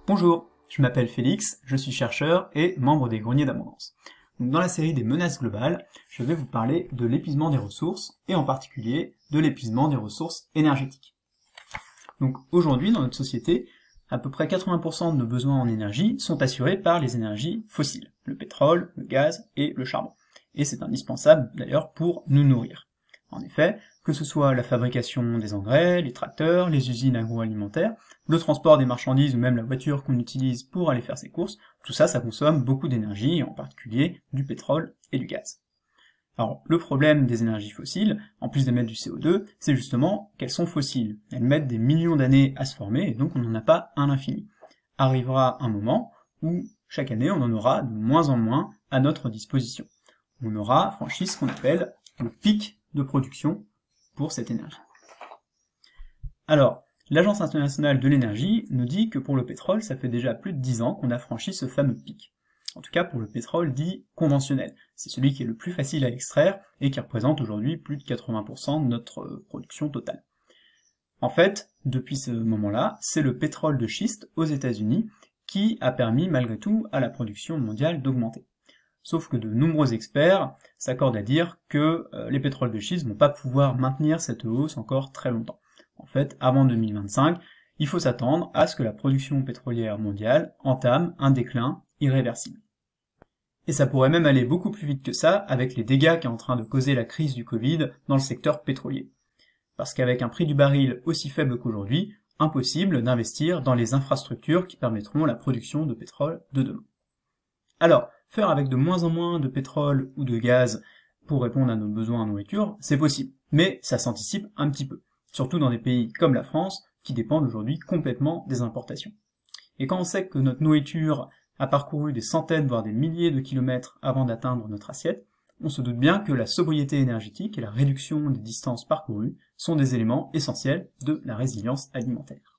Bonjour, je m'appelle Félix, je suis chercheur et membre des Greniers d'Abondance. Dans la série des menaces globales, je vais vous parler de l'épuisement des ressources, et en particulier de l'épuisement des ressources énergétiques. Donc aujourd'hui, dans notre société, à peu près 80% de nos besoins en énergie sont assurés par les énergies fossiles, le pétrole, le gaz et le charbon. Et c'est indispensable d'ailleurs pour nous nourrir. En effet, que ce soit la fabrication des engrais, les tracteurs, les usines agroalimentaires, le transport des marchandises ou même la voiture qu'on utilise pour aller faire ses courses, tout ça, ça consomme beaucoup d'énergie, en particulier du pétrole et du gaz. Alors, le problème des énergies fossiles, en plus d'émettre du CO2, c'est justement qu'elles sont fossiles. Elles mettent des millions d'années à se former, et donc on n'en a pas un infini. Arrivera un moment où, chaque année, on en aura de moins en moins à notre disposition. On aura franchi ce qu'on appelle le pic de production pour cette énergie. Alors, l'Agence internationale de l'énergie nous dit que pour le pétrole, ça fait déjà plus de 10 ans qu'on a franchi ce fameux pic. En tout cas pour le pétrole dit conventionnel. C'est celui qui est le plus facile à extraire et qui représente aujourd'hui plus de 80% de notre production totale. En fait, depuis ce moment-là, c'est le pétrole de schiste aux États-Unis qui a permis malgré tout à la production mondiale d'augmenter. Sauf que de nombreux experts s'accordent à dire que les pétroles de schiste ne vont pas pouvoir maintenir cette hausse encore très longtemps. En fait, avant 2025, il faut s'attendre à ce que la production pétrolière mondiale entame un déclin irréversible. Et ça pourrait même aller beaucoup plus vite que ça avec les dégâts qu'est en train de causer la crise du Covid dans le secteur pétrolier. Parce qu'avec un prix du baril aussi faible qu'aujourd'hui, impossible d'investir dans les infrastructures qui permettront la production de pétrole de demain. Alors, faire avec de moins en moins de pétrole ou de gaz pour répondre à nos besoins en nourriture, c'est possible, mais ça s'anticipe un petit peu, surtout dans des pays comme la France, qui dépendent aujourd'hui complètement des importations. Et quand on sait que notre nourriture a parcouru des centaines voire des milliers de kilomètres avant d'atteindre notre assiette, on se doute bien que la sobriété énergétique et la réduction des distances parcourues sont des éléments essentiels de la résilience alimentaire.